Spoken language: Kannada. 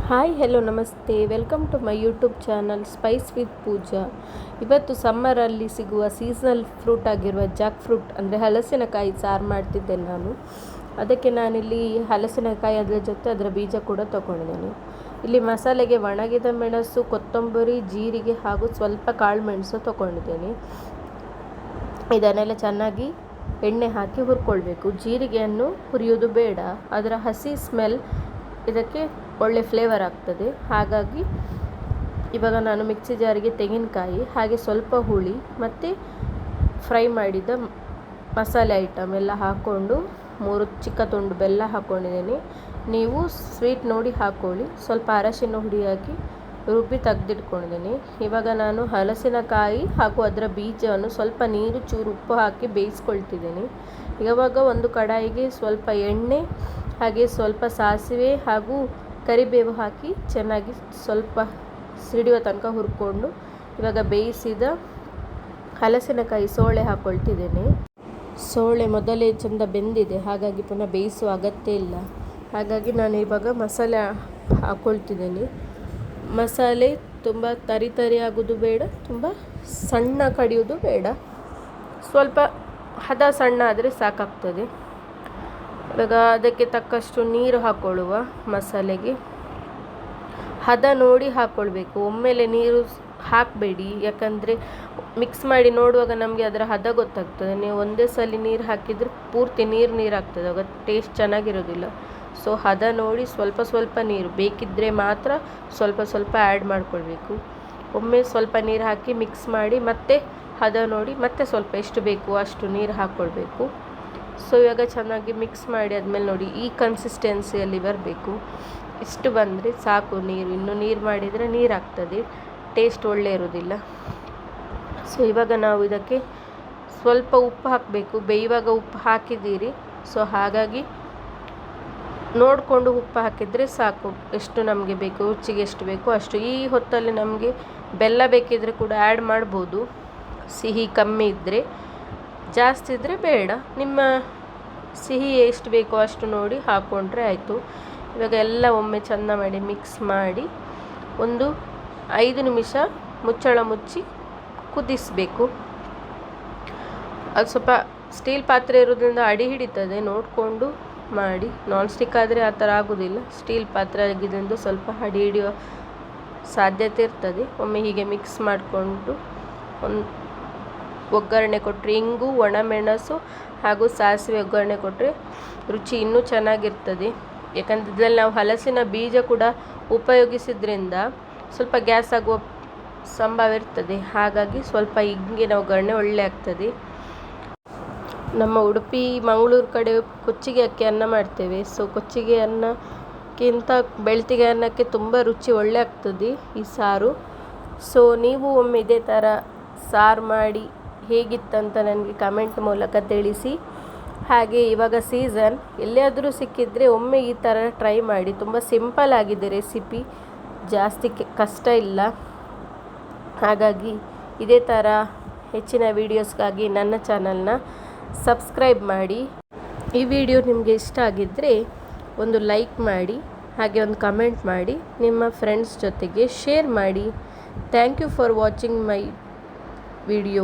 ಹಾಯ್ ಹೆಲೋ ನಮಸ್ತೆ, welcome to my YouTube channel spice with Pooja. ಇವತ್ತು ಸಮ್ಮರಲ್ಲಿ ಸಿಗುವ ಸೀಸನಲ್ ಫ್ರೂಟ್ ಆಗಿರುವ ಜಾಕ್ ಫ್ರೂಟ್ ಅಂದರೆ ಹಲಸಿನಕಾಯಿ ಸಾರು ಮಾಡ್ತಿದ್ದೇನೆ ನಾನು. ಅದಕ್ಕೆ ನಾನಿಲ್ಲಿ ಹಲಸಿನಕಾಯಿ ಅದರ ಜೊತೆ ಅದರ ಬೀಜ ಕೂಡ ತೊಗೊಂಡಿದ್ದೇನೆ. ಇಲ್ಲಿ ಮಸಾಲೆಗೆ ಒಣಗಿದ ಮೆಣಸು, ಕೊತ್ತಂಬರಿ, ಜೀರಿಗೆ ಹಾಗೂ ಸ್ವಲ್ಪ ಕಾಳು ಮೆಣಸು ತೊಗೊಂಡಿದ್ದೇನೆ. ಇದನ್ನೆಲ್ಲ ಚೆನ್ನಾಗಿ ಎಣ್ಣೆ ಹಾಕಿ ಹುರ್ಕೊಳ್ಬೇಕು. ಜೀರಿಗೆಯನ್ನು ಹುರಿಯೋದು ಬೇಡ, ಅದರ ಹಸಿ ಸ್ಮೆಲ್ ಇದಕ್ಕೆ ಒಳ್ಳೆ ಫ್ಲೇವರ್ ಆಗ್ತದೆ. ಹಾಗಾಗಿ ಇವಾಗ ನಾನು ಮಿಕ್ಸಿ ಜಾರಿಗೆ ತೆಂಗಿನಕಾಯಿ ಹಾಗೆ ಸ್ವಲ್ಪ ಹುಳಿ ಮತ್ತು ಫ್ರೈ ಮಾಡಿದ ಮಸಾಲೆ ಐಟಮ್ ಎಲ್ಲ ಹಾಕ್ಕೊಂಡು 3 ಚಿಕ್ಕ ತುಂಡು ಬೆಲ್ಲ ಹಾಕ್ಕೊಂಡಿದ್ದೀನಿ. ನೀವು ಸ್ವೀಟ್ ನೋಡಿ ಹಾಕ್ಕೊಳ್ಳಿ. ಸ್ವಲ್ಪ ಅರಶಿನ ಹುಡಿ ಹಾಕಿ ರುಬ್ಬಿ ತೆಗೆದಿಟ್ಕೊಂಡಿದ್ದೀನಿ. ಇವಾಗ ನಾನು ಹಲಸಿನಕಾಯಿ ಹಾಗೂ ಅದರ ಬೀಜವನ್ನು ಸ್ವಲ್ಪ ನೀರು ಚೂರು ಉಪ್ಪು ಹಾಕಿ ಬೇಯಿಸ್ಕೊಳ್ತಿದ್ದೀನಿ. ಇವಾಗ ಒಂದು ಕಡಾಯಿಗೆ ಸ್ವಲ್ಪ ಎಣ್ಣೆ ಹಾಗೆ ಸ್ವಲ್ಪ ಸಾಸಿವೆ ಹಾಗೂ ಕರಿಬೇವು ಹಾಕಿ ಚೆನ್ನಾಗಿ ಸ್ವಲ್ಪ ಸಿಡಿಯುವ ತನಕ ಹುರ್ಕೊಂಡು ಇವಾಗ ಬೇಯಿಸಿದ ಹಲಸಿನಕಾಯಿ ಸೋಳೆ ಹಾಕ್ಕೊಳ್ತಿದ್ದೇನೆ. ಸೋಳೆ ಮೊದಲೇ ಚೆಂದ ಬೆಂದಿದೆ, ಹಾಗಾಗಿ ಪುನಃ ಬೇಯಿಸುವ ಅಗತ್ಯ ಇಲ್ಲ. ಹಾಗಾಗಿ ನಾನು ಇವಾಗ ಮಸಾಲೆ ಹಾಕ್ಕೊಳ್ತಿದ್ದೇನೆ. ಮಸಾಲೆ ತುಂಬ ತರಿ ಆಗೋದು ಬೇಡ, ತುಂಬ ಸಣ್ಣ ಕಡಿಯೋದು ಬೇಡ, ಸ್ವಲ್ಪ ಹದ ಸಣ್ಣ ಆದರೆ ಸಾಕಾಗ್ತದೆ. ಇವಾಗ ಅದಕ್ಕೆ ತಕ್ಕಷ್ಟು ನೀರು ಹಾಕ್ಕೊಳ್ಳುವ. ಮಸಾಲೆಗೆ ಹದ ನೋಡಿ ಹಾಕ್ಕೊಳ್ಬೇಕು, ಒಮ್ಮೆಲೆ ನೀರು ಹಾಕಬೇಡಿ. ಯಾಕಂದರೆ ಮಿಕ್ಸ್ ಮಾಡಿ ನೋಡುವಾಗ ನಮಗೆ ಅದರ ಹದ ಗೊತ್ತಾಗ್ತದೆ. ನೀವು ಒಂದೇ ಸಲ ನೀರು ಹಾಕಿದರೆ ಪೂರ್ತಿ ನೀರು ಆಗ್ತದೆ, ಆಗ ಟೇಸ್ಟ್ ಚೆನ್ನಾಗಿರೋದಿಲ್ಲ. ಸೊ ಹದ ನೋಡಿ ಸ್ವಲ್ಪ ಸ್ವಲ್ಪ ನೀರು ಬೇಕಿದ್ದರೆ ಮಾತ್ರ ಸ್ವಲ್ಪ ಆ್ಯಡ್ ಮಾಡಿಕೊಳ್ಬೇಕು. ಒಮ್ಮೆ ಸ್ವಲ್ಪ ನೀರು ಹಾಕಿ ಮಿಕ್ಸ್ ಮಾಡಿ ಮತ್ತೆ ಹದ ನೋಡಿ ಮತ್ತೆ ಸ್ವಲ್ಪ ಎಷ್ಟು ಬೇಕು ಅಷ್ಟು ನೀರು ಹಾಕ್ಕೊಳ್ಬೇಕು. ಸೊ ಇವಾಗ ಚೆನ್ನಾಗಿ ಮಿಕ್ಸ್ ಮಾಡಿ ಆದಮೇಲೆ ನೋಡಿ ಈ ಕನ್ಸಿಸ್ಟೆನ್ಸಿಯಲ್ಲಿ ಬರಬೇಕು. ಇಷ್ಟು ಬಂದರೆ ಸಾಕು ನೀರು. ಇನ್ನು ನೀರು ಮಾಡಿದರೆ ನೀರಾಗ್ತದೆ, ಟೇಸ್ಟ್ ಒಳ್ಳೆ ಇರೋದಿಲ್ಲ. ಸೊ ಇವಾಗ ನಾವು ಇದಕ್ಕೆ ಸ್ವಲ್ಪ ಉಪ್ಪು ಹಾಕಬೇಕು. ಬೇಯುವಾಗ ಉಪ್ಪು ಹಾಕಿದ್ದೀರಿ, ಸೊ ಹಾಗಾಗಿ ನೋಡಿಕೊಂಡು ಉಪ್ಪು ಹಾಕಿದರೆ ಸಾಕು. ಎಷ್ಟು ನಮಗೆ ಬೇಕು, ರುಚಿಗೆ ಎಷ್ಟು ಬೇಕು ಅಷ್ಟು. ಈ ಹೊತ್ತಲ್ಲಿ ನಮಗೆ ಬೆಲ್ಲ ಬೇಕಿದ್ದರೆ ಕೂಡ ಆ್ಯಡ್ ಮಾಡ್ಬೋದು, ಸಿಹಿ ಕಮ್ಮಿ ಇದ್ದರೆ. ಜಾಸ್ತಿ ಇದ್ದರೆ ಬೇಡ, ನಿಮ್ಮ ಸಿಹಿ ಎಷ್ಟು ಬೇಕೋ ಅಷ್ಟು ನೋಡಿ ಹಾಕ್ಕೊಂಡ್ರೆ ಆಯಿತು. ಇವಾಗ ಎಲ್ಲ ಒಮ್ಮೆ ಚೆಂದ ಮಾಡಿ ಮಿಕ್ಸ್ ಮಾಡಿ ಒಂದು 5 ನಿಮಿಷ ಮುಚ್ಚಳ ಮುಚ್ಚಿ ಕುದಿಸಬೇಕು. ಅದು ಸ್ವಲ್ಪ ಸ್ಟೀಲ್ ಪಾತ್ರೆ ಇರೋದ್ರಿಂದ ಅಡಿ ಹಿಡಿತದೆ, ನೋಡಿಕೊಂಡು ಮಾಡಿ. ನಾನ್ ಸ್ಟಿಕ್ ಆದರೆ ಆ ಥರ ಆಗೋದಿಲ್ಲ. ಸ್ಟೀಲ್ ಪಾತ್ರೆ ಆಗಿದ್ದರಿಂದ ಸ್ವಲ್ಪ ಅಡಿ ಹಿಡಿಯೋ ಸಾಧ್ಯತೆ ಇರ್ತದೆ. ಒಮ್ಮೆ ಹೀಗೆ ಮಿಕ್ಸ್ ಮಾಡಿಕೊಂಡು ಒಗ್ಗರಣೆ ಕೊಟ್ಟರೆ, ಇಂಗು, ಒಣಮೆಣಸು ಹಾಗೂ ಸಾಸಿವೆ ಒಗ್ಗರಣೆ ಕೊಟ್ಟರೆ ರುಚಿ ಇನ್ನೂ ಚೆನ್ನಾಗಿರ್ತದೆ. ಯಾಕಂದರೆ ಇದರಲ್ಲಿ ನಾವು ಹಲಸಿನ ಬೀಜ ಕೂಡ ಉಪಯೋಗಿಸಿದ್ರಿಂದ ಸ್ವಲ್ಪ ಗ್ಯಾಸ್ ಆಗುವ ಸಂಭವ ಇರ್ತದೆ. ಹಾಗಾಗಿ ಸ್ವಲ್ಪ ಇಂಗಿನ ಒಗ್ಗರಣೆ ಒಳ್ಳೆ ಆಗ್ತದೆ. ನಮ್ಮ ಉಡುಪಿ ಮಂಗಳೂರು ಕಡೆ ಕೊಚ್ಚಿಗೆ ಅಕ್ಕಿ ಅನ್ನ ಮಾಡ್ತೇವೆ. ಸೊ ಕೊಚ್ಚಿಗೆ ಅನ್ನಕ್ಕಿಂತ ಬೆಳ್ತಿಗೆ ಅನ್ನಕ್ಕೆ ತುಂಬ ರುಚಿ ಒಳ್ಳೆ ಆಗ್ತದೆ ಈ ಸಾರು. ಸೊ ನೀವು ಒಮ್ಮೆ ಇದೇ ಥರ ಸಾರು ಮಾಡಿ ಹೇಗಿತ್ತಂತ ನನಗೆ ಕಮೆಂಟ್ ಮೂಲಕ ತಿಳಿಸಿ. ಹಾಗೆ ಇವಾಗ ಸೀಸನ್ ಎಲ್ಲಿಯಾದರೂ ಸಿಕ್ಕಿದರೆ ಒಮ್ಮೆ ಈ ಥರ ಟ್ರೈ ಮಾಡಿ. ತುಂಬ ಸಿಂಪಲ್ ಆಗಿದೆ ರೆಸಿಪಿ, ಜಾಸ್ತಿ ಕಷ್ಟ ಇಲ್ಲ. ಹಾಗಾಗಿ ಇದೇ ಥರ ಹೆಚ್ಚಿನ ವೀಡಿಯೋಸ್ಗಾಗಿ ನನ್ನ ಚಾನಲ್ನ ಸಬ್ಸ್ಕ್ರೈಬ್ ಮಾಡಿ. ಈ ವಿಡಿಯೋ ನಿಮಗೆ ಇಷ್ಟ ಆಗಿದ್ದರೆ ಒಂದು ಲೈಕ್ ಮಾಡಿ, ಹಾಗೆ ಒಂದು ಕಮೆಂಟ್ ಮಾಡಿ, ನಿಮ್ಮ ಫ್ರೆಂಡ್ಸ್ ಜೊತೆಗೆ ಶೇರ್ ಮಾಡಿ. Thank you for watching my video.